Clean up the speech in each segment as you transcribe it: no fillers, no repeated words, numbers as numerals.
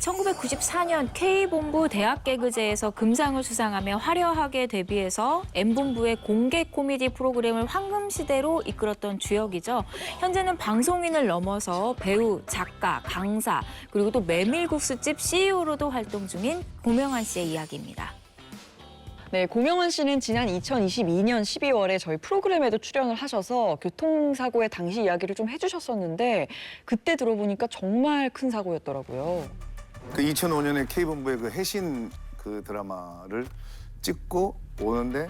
1994년 K본부 대학 개그제에서 금상을 수상하며 화려하게 데뷔해서 M본부의 공개 코미디 프로그램을 황금시대로 이끌었던 주역이죠. 현재는 방송인을 넘어서 배우, 작가, 강사, 그리고 또 메밀국수집 CEO로도 활동 중인 고명환 씨의 이야기입니다. 네, 고명환 씨는 지난 2022년 12월에 저희 프로그램에도 출연을 하셔서 교통사고의 당시 이야기를 좀 해주셨었는데 그때 들어보니까 정말 큰 사고였더라고요. 그 2005년에 K본부의 그 해신 그 드라마를 찍고 오는데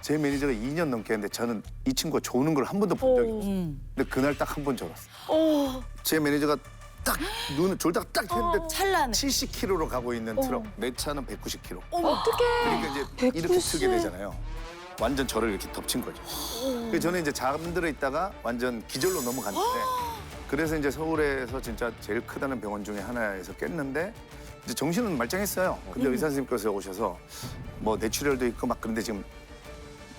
제 매니저가 2년 넘게 했는데 저는 이 친구가 조는 걸 한 번도 본 적이 없어요. 근데 그날 딱 한 번 졸았어요. 제 매니저가 딱 눈을 졸다가 딱 했는데 찰나네. 70km로 가고 있는 트럭, 내 차는 190km. 어떡해. 그러니까 이제 이렇게 트게 되잖아요. 완전 저를 이렇게 덮친 거죠. 그래서 저는 이제 잠들어 있다가 완전 기절로 넘어갔는데 그래서 이제 서울에서 진짜 제일 크다는 병원 중에 하나에서 깼는데 이제 정신은 말짱했어요. 근데 의사 선생님께서 오셔서 뭐 뇌출혈도 있고 막 그런데 지금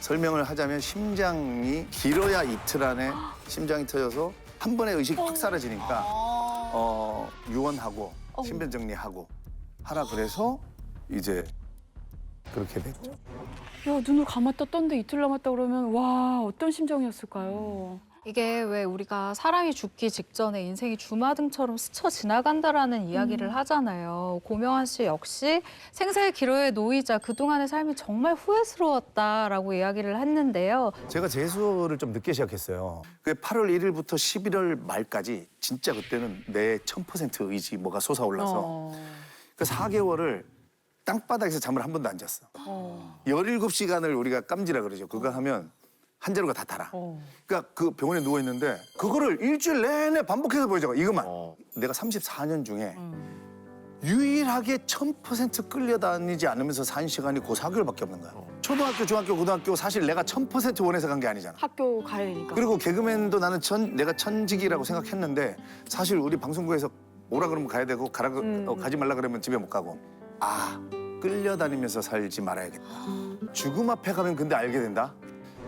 설명을 하자면 심장이 길어야 이틀 안에 심장이 터져서 한 번에 의식이 확 사라지니까 유언하고 신변 정리하고 하라 그래서 이제 그렇게 됐죠. 야, 눈을 감았다 떴는데 이틀 남았다 그러면 와, 어떤 심정이었을까요? 이게 왜 우리가 사람이 죽기 직전에 인생이 주마등처럼 스쳐 지나간다라는 이야기를 하잖아요. 고명환 씨 역시 생사의 기로에 놓이자 그동안의 삶이 정말 후회스러웠다라고 이야기를 했는데요. 제가 재수를 좀 늦게 시작했어요. 그게 8월 1일부터 11월 말까지 진짜 그때는 내 1000% 의지 뭐가 솟아올라서 그 4개월을 땅바닥에서 잠을 한 번도 안 잤어. 17시간을 우리가 깜지라 그러죠. 그거 하면 한 자루가 다 달아. 그러니까 그 병원에 누워 있는데 그거를 일주일 내내 반복해서 보여줘. 이것만. 내가 34년 중에 유일하게 1000% 끌려다니지 않으면서 산 시간이 그 4개월밖에 없는 거야. 초등학교, 중학교, 고등학교 사실 내가 1000% 원해서 간 게 아니잖아. 학교 가야 되니까. 그리고 개그맨도 나는 내가 천직이라고 생각했는데 사실 우리 방송국에서 오라 그러면 가야 되고 가지 말라 그러면 집에 못 가고 끌려다니면서 살지 말아야겠다. 죽음 앞에 가면 근데 알게 된다.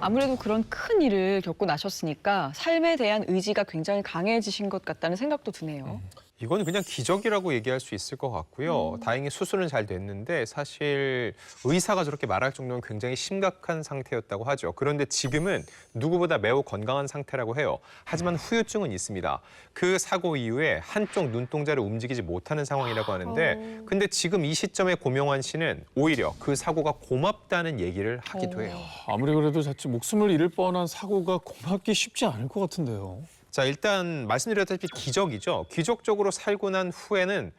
아무래도 그런 큰 일을 겪고 나셨으니까 삶에 대한 의지가 굉장히 강해지신 것 같다는 생각도 드네요. 이건 그냥 기적이라고 얘기할 수 있을 것 같고요. 다행히 수술은 잘 됐는데 사실 의사가 저렇게 말할 정도면 굉장히 심각한 상태였다고 하죠. 그런데 지금은 누구보다 매우 건강한 상태라고 해요. 하지만 후유증은 있습니다. 그 사고 이후에 한쪽 눈동자를 움직이지 못하는 상황이라고 하는데 근데 지금 이 시점에 고명환 씨는 오히려 그 사고가 고맙다는 얘기를 하기도 해요. 아무리 그래도 자칫 목숨을 잃을 뻔한 사고가 고맙기 쉽지 않을 것 같은데요. 자, 일단 말씀드렸다시피 기적이죠. 기적적으로 살고 난 후에는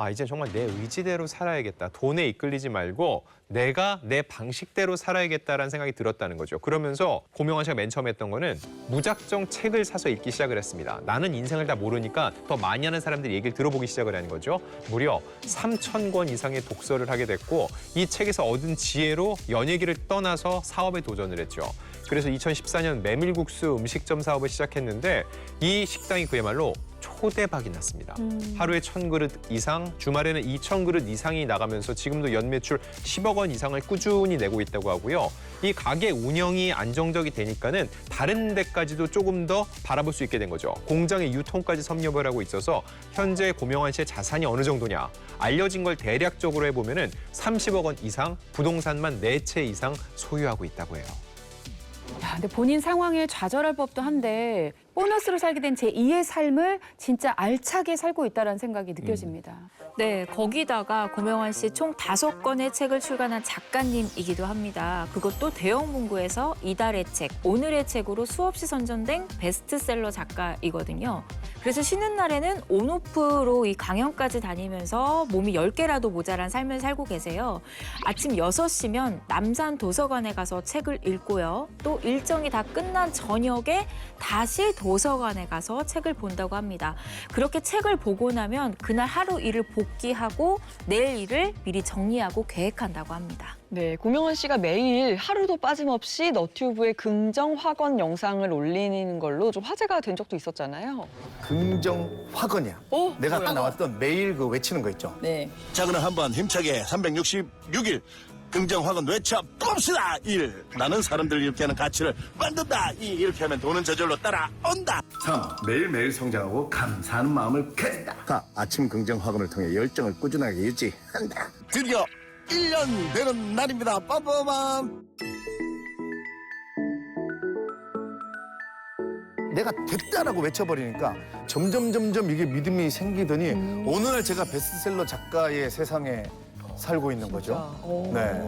이제 정말 내 의지대로 살아야겠다. 돈에 이끌리지 말고 내가 내 방식대로 살아야겠다라는 생각이 들었다는 거죠. 그러면서 고명환 씨가 맨 처음 했던 거는 무작정 책을 사서 읽기 시작을 했습니다. 나는 인생을 다 모르니까 더 많이 하는 사람들이 얘기를 들어보기 시작을 한 거죠. 무려 3000권 이상의 독서를 하게 됐고 이 책에서 얻은 지혜로 연예계를 떠나서 사업에 도전을 했죠. 그래서 2014년 메밀국수 음식점 사업을 시작했는데 이 식당이 그야말로 초대박이 났습니다. 하루에 1000그릇 이상, 주말에는 2000그릇 이상이 나가면서 지금도 연매출 10억 원 이상을 꾸준히 내고 있다고 하고요. 이 가게 운영이 안정적이 되니까는 다른 데까지도 조금 더 바라볼 수 있게 된 거죠. 공장의 유통까지 섭렵을 하고 있어서 현재 고명환 씨의 자산이 어느 정도냐. 알려진 걸 대략적으로 해보면은 30억 원 이상, 부동산만 4채 이상 소유하고 있다고 해요. 야, 근데 본인 상황에 좌절할 법도 한데 보너스로 살게 된 제2의 삶을 진짜 알차게 살고 있다는 생각이 느껴집니다. 네, 거기다가 고명환 씨 총 5권의 책을 출간한 작가님이기도 합니다. 그것도 대형 문구에서 이달의 책, 오늘의 책으로 수없이 선전된 베스트셀러 작가이거든요. 그래서 쉬는 날에는 온오프로 이 강연까지 다니면서 몸이 10개라도 모자란 삶을 살고 계세요. 아침 6시면 남산 도서관에 가서 책을 읽고요. 또 일정이 다 끝난 저녁에 다시 도서관에 가서 책을 본다고 합니다. 그렇게 책을 보고 나면 그날 하루 일을 복기하고 내일 일을 미리 정리하고 계획한다고 합니다. 네, 고명환 씨가 매일 하루도 빠짐없이 너튜브에 긍정 확언 영상을 올리는 걸로 좀 화제가 된 적도 있었잖아요. 긍정 확언이야. 내가 아까 나왔던 매일 그 외치는 거 있죠. 네. 자, 그럼 한번 힘차게 366일 긍정확은 외쳐 봅시다. 1. 나는 사람들을 이렇게 하는 가치를 만든다. 2. 이렇게 하면 돈은 저절로 따라온다. 3. 매일매일 성장하고 감사하는 마음을 가진다. 4. 아침 긍정 확언을 통해 열정을 꾸준하게 유지한다. 드디어 1년 되는 날입니다. 빠빠밤. 내가 됐다라고 외쳐버리니까 점점 이게 믿음이 생기더니 어느 날 제가 베스트셀러 작가의 세상에 살고 있는 거죠. 네.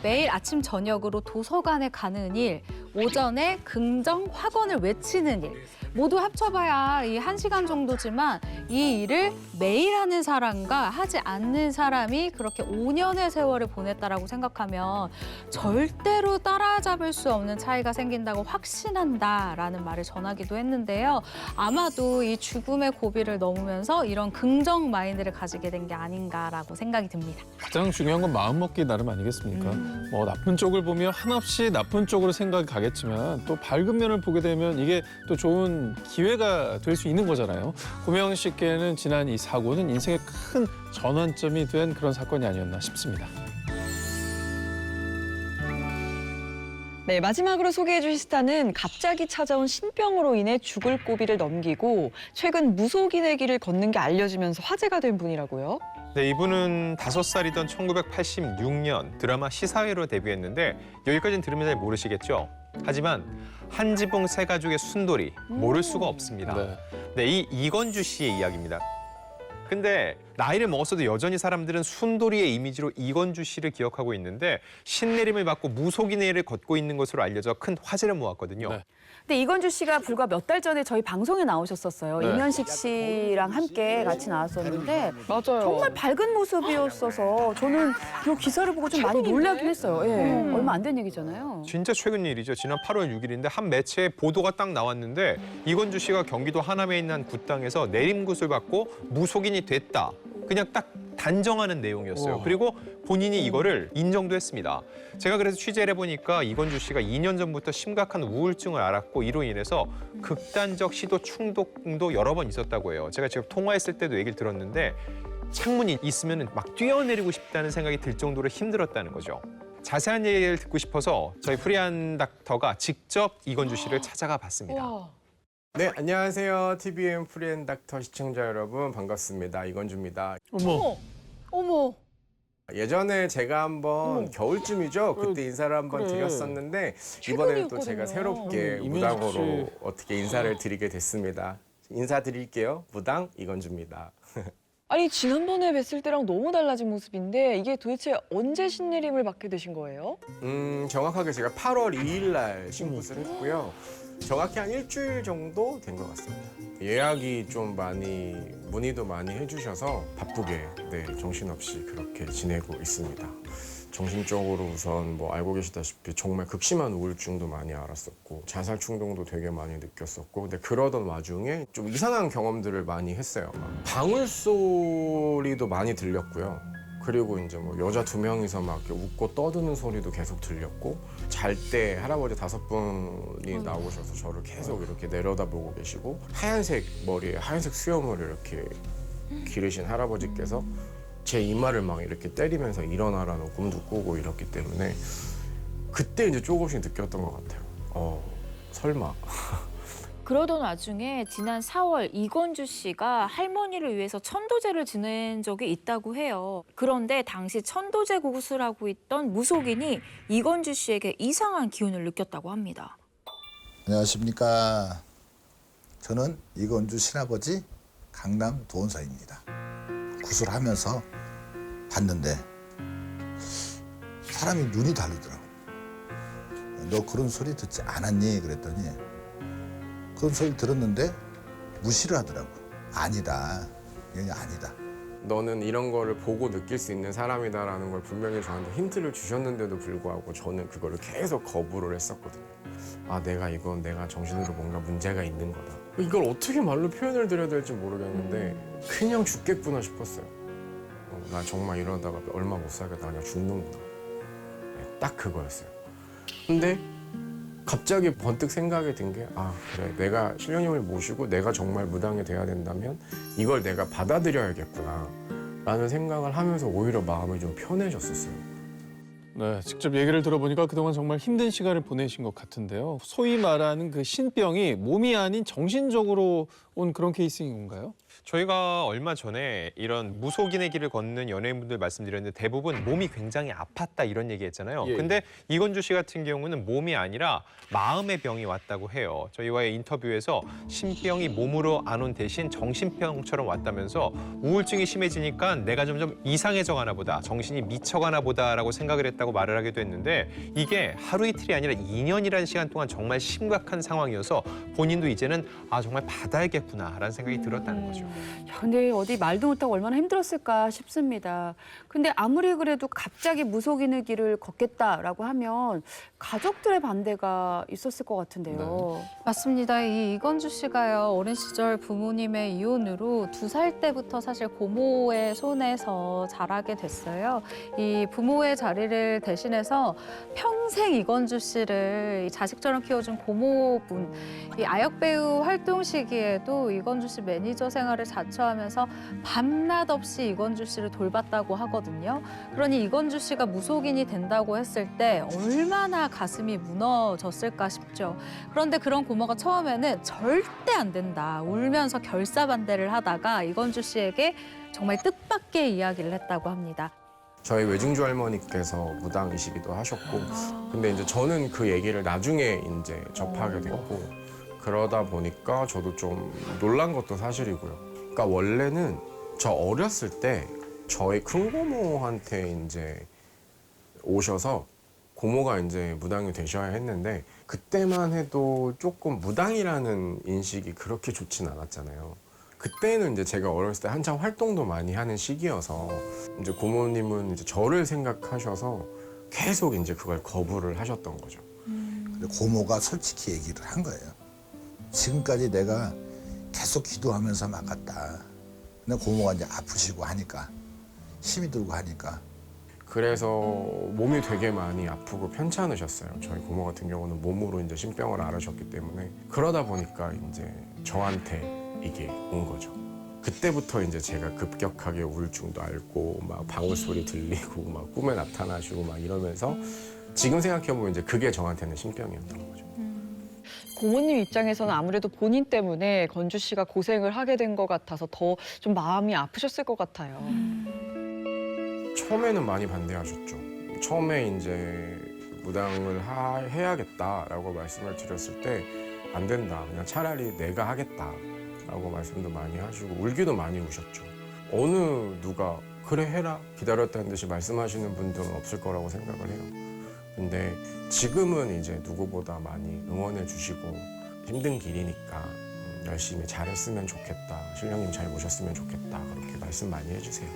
매일 아침 저녁으로 도서관에 가는 일, 오전에 긍정 확언을 외치는 일. 모두 합쳐봐야 이 1시간 정도지만 이 일을 매일 하는 사람과 하지 않는 사람이 그렇게 5년의 세월을 보냈다라고 생각하면 절대로 따라잡을 수 없는 차이가 생긴다고 확신한다라는 말을 전하기도 했는데요. 아마도 이 죽음의 고비를 넘으면서 이런 긍정 마인드를 가지게 된 게 아닌가라고 생각이 듭니다. 가장 중요한 건 마음먹기 나름 아니겠습니까? 뭐 나쁜 쪽을 보면 한없이 나쁜 쪽으로 생각이 가겠지만 또 밝은 면을 보게 되면 이게 또 좋은 기회가 될 수 있는 거잖아요. 고명환 씨께는 지난 이 사고는 인생의 큰 전환점이 된 그런 사건이 아니었나 싶습니다. 네, 마지막으로 소개해 주실 스타는 갑자기 찾아온 신병으로 인해 죽을 고비를 넘기고 최근 무속인의 길을 걷는 게 알려지면서 화제가 된 분이라고요. 네, 이분은 5살이던 1986년 드라마 시사회로 데뷔했는데 여기까지는 들으면 잘 모르시겠죠? 하지만 한지붕 세 가족의 순돌이 모를 수가 없습니다. 네. 네, 이 이건주 씨의 이야기입니다. 근데 나이를 먹었어도 여전히 사람들은 순돌이의 이미지로 이건주 씨를 기억하고 있는데 신내림을 받고 무속인의 일을 걷고 있는 것으로 알려져 큰 화제를 모았거든요. 네. 근데 이건주 씨가 불과 몇 달 전에 저희 방송에 나오셨었어요. 네. 이면식 씨랑 함께 같이 나왔었는데 맞아요. 정말 밝은 모습이었어서 저는 이 기사를 보고 좀 많이 놀라긴 했어요. 예, 얼마 안 된 얘기잖아요. 진짜 최근 일이죠. 지난 8월 6일인데 한 매체에 보도가 딱 나왔는데 이건주 씨가 경기도 하남에 있는 한 굿당에서 내림굿을 받고 무속인이 됐다. 그냥 딱 단정하는 내용이었어요. 그리고 본인이 이거를 인정도 했습니다. 제가 그래서 취재를 해보니까 이건주 씨가 2년 전부터 심각한 우울증을 앓았고 이로 인해서 극단적 시도 충동도 여러 번 있었다고 해요. 제가 지금 통화했을 때도 얘기를 들었는데 창문이 있으면 막 뛰어내리고 싶다는 생각이 들 정도로 힘들었다는 거죠. 자세한 얘기를 듣고 싶어서 저희 프리한 닥터가 직접 이건주 씨를 찾아가 봤습니다. 네, 안녕하세요. TVN 프리앤 닥터 시청자 여러분 반갑습니다. 이건주입니다. 어머. 어머. 예전에 제가 한번 겨울쯤이죠. 그때 인사를 한번 그래. 드렸었는데 이번에는 또 제가 새롭게 이면식 무당으로 씨. 어떻게 인사를 드리게 됐습니다. 인사드릴게요. 무당 이건주입니다. 아니, 지난번에 뵀을 때랑 너무 달라진 모습인데 이게 도대체 언제 신내림을 받게 되신 거예요? 정확하게 제가 8월 2일 날 신굿을 했고요. 정확히 한 일주일 정도 된 것 같습니다. 예약이 좀 많이 문의도 많이 해주셔서 바쁘게 정신없이 그렇게 지내고 있습니다. 정신적으로 우선 뭐 알고 계시다시피 정말 극심한 우울증도 많이 앓았었고 자살 충동도 되게 많이 느꼈었고 근데 그러던 와중에 좀 이상한 경험들을 많이 했어요. 방울 소리도 많이 들렸고요. 그리고 이제 뭐 여자 2명이서 막 이렇게 웃고 떠드는 소리도 계속 들렸고 잘 때 할아버지 5분이 나오셔서 저를 계속 이렇게 내려다보고 계시고 하얀색 머리에 하얀색 수염을 이렇게 기르신 할아버지께서 제 이마를 막 이렇게 때리면서 일어나라는 꿈도 꾸고 이렇기 때문에 그때 이제 조금씩 느꼈던 것 같아요. 설마. 그러던 와중에 지난 4월 이건주 씨가 할머니를 위해서 천도제를 지낸 적이 있다고 해요. 그런데 당시 천도제 구슬을 하고 있던 무속인이 이건주 씨에게 이상한 기운을 느꼈다고 합니다. 안녕하십니까. 저는 이건주 친아버지 강남 도원사입니다. 구슬하면서 봤는데 사람이 눈이 다르더라고. 너 그런 소리 듣지 않았니? 그랬더니 그런 소리를 들었는데 무시를 하더라고. 아니다. 이게 아니다. 너는 이런 거를 보고 느낄 수 있는 사람이다라는 걸 분명히 저한테 힌트를 주셨는데도 불구하고 저는 그거를 계속 거부를 했었거든요. 아, 내가 정신으로 뭔가 문제가 있는 거다. 이걸 어떻게 말로 표현을 드려야 될지 모르겠는데 그냥 죽겠구나 싶었어요. 나 정말 이러다가 얼마 못 살겠다. 그냥 죽는구나. 네, 딱 그거였어요. 근데 갑자기 번뜩 생각이 든 게 그래, 내가 신령님을 모시고 내가 정말 무당이 돼야 된다면 이걸 내가 받아들여야겠구나 라는 생각을 하면서 오히려 마음이 좀 편해졌었어요. 네, 직접 얘기를 들어보니까 그동안 정말 힘든 시간을 보내신 것 같은데요. 소위 말하는 그 신병이 몸이 아닌 정신적으로 온 그런 케이스인 건가요? 저희가 얼마 전에 이런 무속인의 길을 걷는 연예인분들 말씀드렸는데 대부분 몸이 굉장히 아팠다 이런 얘기했잖아요. 근데 이건주 씨 같은 경우는 몸이 아니라 마음의 병이 왔다고 해요. 저희와의 인터뷰에서 신병이 몸으로 안 온 대신 정신병처럼 왔다면서 우울증이 심해지니까 내가 점점 이상해져 가나 보다, 정신이 미쳐가나 보다라고 생각을 했다고 말을 하기도 했는데 이게 하루 이틀이 아니라 2년이라는 시간 동안 정말 심각한 상황이어서 본인도 이제는 아 정말 받아야겠구나라는 생각이 들었다는 거죠. 야, 근데 어디 말도 못하고 얼마나 힘들었을까 싶습니다. 근데 아무리 그래도 갑자기 무속인의 길을 걷겠다라고 하면 가족들의 반대가 있었을 것 같은데요. 맞습니다. 이 이건주 씨가요, 어린 시절 부모님의 이혼으로 2살 때부터 사실 고모의 손에서 자라게 됐어요. 이 부모의 자리를 대신해서 평생 이건주 씨를 이 자식처럼 키워준 고모분, 이 아역 배우 활동 시기에도 이건주 씨 매니저 생활을 자처하면서 밤낮 없이 이건주 씨를 돌봤다고 하거든요. 그러니 이건주 씨가 무속인이 된다고 했을 때 얼마나 가슴이 무너졌을까 싶죠. 그런데 그런 고모가 처음에는 절대 안 된다, 울면서 결사반대를 하다가 이건주 씨에게 정말 뜻밖의 이야기를 했다고 합니다. 저희 외증주 할머니께서 무당이시기도 하셨고, 근데 이제 저는 그 얘기를 나중에 이제 접하게 됐고, 그러다 보니까 저도 좀 놀란 것도 사실이고요. 그러니까 원래는 저 어렸을 때 저희 큰 고모한테 이제 오셔서 고모가 이제 무당이 되셔야 했는데 그때만 해도 조금 무당이라는 인식이 그렇게 좋진 않았잖아요. 그때는 이제 제가 어렸을 때 한참 활동도 많이 하는 시기여서 이제 고모님은 이제 저를 생각하셔서 계속 이제 그걸 거부를 하셨던 거죠. 근데 고모가 솔직히 얘기를 한 거예요. 지금까지 내가 계속 기도하면서 막았다. 근데 고모가 이제 아프시고 하니까 힘이 들고 하니까 그래서 몸이 되게 많이 아프고 편찮으셨어요. 저희 고모 같은 경우는 몸으로 이제 신병을 앓으셨기 때문에 그러다 보니까 이제 저한테 이게 온 거죠. 그때부터 이제 제가 급격하게 우울증도 앓고 막 방울 소리 들리고 막 꿈에 나타나시고 막 이러면서 지금 생각해보면 이제 그게 저한테는 신병이었던 거죠. 고모님 입장에서는 아무래도 본인 때문에 건주 씨가 고생을 하게 된 것 같아서 더 좀 마음이 아프셨을 것 같아요. 처음에는 많이 반대하셨죠. 처음에 이제 무당을 해야겠다라고 말씀을 드렸을 때 안 된다. 그냥 차라리 내가 하겠다라고 말씀도 많이 하시고 울기도 많이 우셨죠. 어느 누가 그래 해라 기다렸다는 듯이 말씀하시는 분들은 없을 거라고 생각을 해요. 근데 지금은 이제 누구보다 많이 응원해 주시고 힘든 길이니까 열심히 잘했으면 좋겠다. 신령님 잘 모셨으면 좋겠다. 그렇게 말씀 많이 해주세요.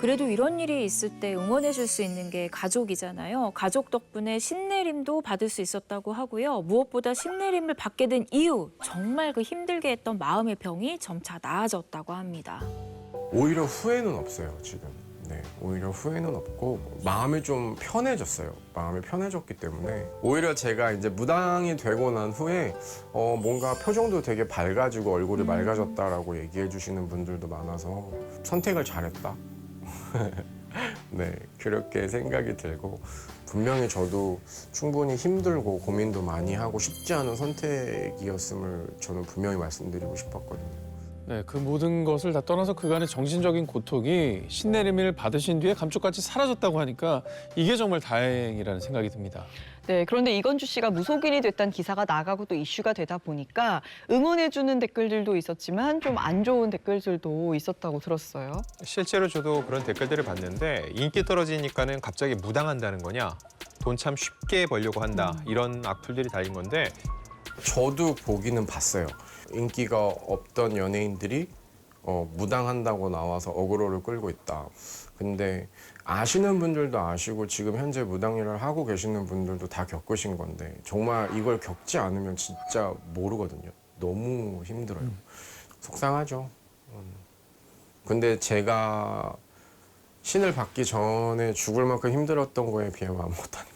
그래도 이런 일이 있을 때 응원해 줄 수 있는 게 가족이잖아요. 가족 덕분에 신내림도 받을 수 있었다고 하고요. 무엇보다 신내림을 받게 된 이유, 정말 그 힘들게 했던 마음의 병이 점차 나아졌다고 합니다. 오히려 후회는 없어요, 지금. 네, 오히려 후회는 없고 마음이 좀 편해졌어요. 마음이 편해졌기 때문에 오히려 제가 이제 무당이 되고 난 후에 뭔가 표정도 되게 밝아지고 얼굴이 맑아졌다라고 얘기해 주시는 분들도 많아서 선택을 잘했다. 네, 그렇게 생각이 들고 분명히 저도 충분히 힘들고 고민도 많이 하고 쉽지 않은 선택이었음을 저는 분명히 말씀드리고 싶었거든요. 네, 그 모든 것을 다 떠나서 그간의 정신적인 고통이 신내림을 받으신 뒤에 감쪽같이 사라졌다고 하니까 이게 정말 다행이라는 생각이 듭니다. 네, 그런데 이건주 씨가 무속인이 됐다는 기사가 나가고 또 이슈가 되다 보니까 응원해주는 댓글들도 있었지만 좀 안 좋은 댓글들도 있었다고 들었어요. 실제로 저도 그런 댓글들을 봤는데 인기 떨어지니까는 갑자기 무당한다는 거냐, 돈 참 쉽게 벌려고 한다, 이런 악플들이 달린 건데 저도 보기는 봤어요. 인기가 없던 연예인들이 무당한다고 나와서 어그로를 끌고 있다. 근데 아시는 분들도 아시고 지금 현재 무당 일을 하고 계시는 분들도 다 겪으신 건데 정말 이걸 겪지 않으면 진짜 모르거든요. 너무 힘들어요. 속상하죠. 근데 제가 신을 받기 전에 죽을 만큼 힘들었던 거에 비하면 아무것도 아니에요.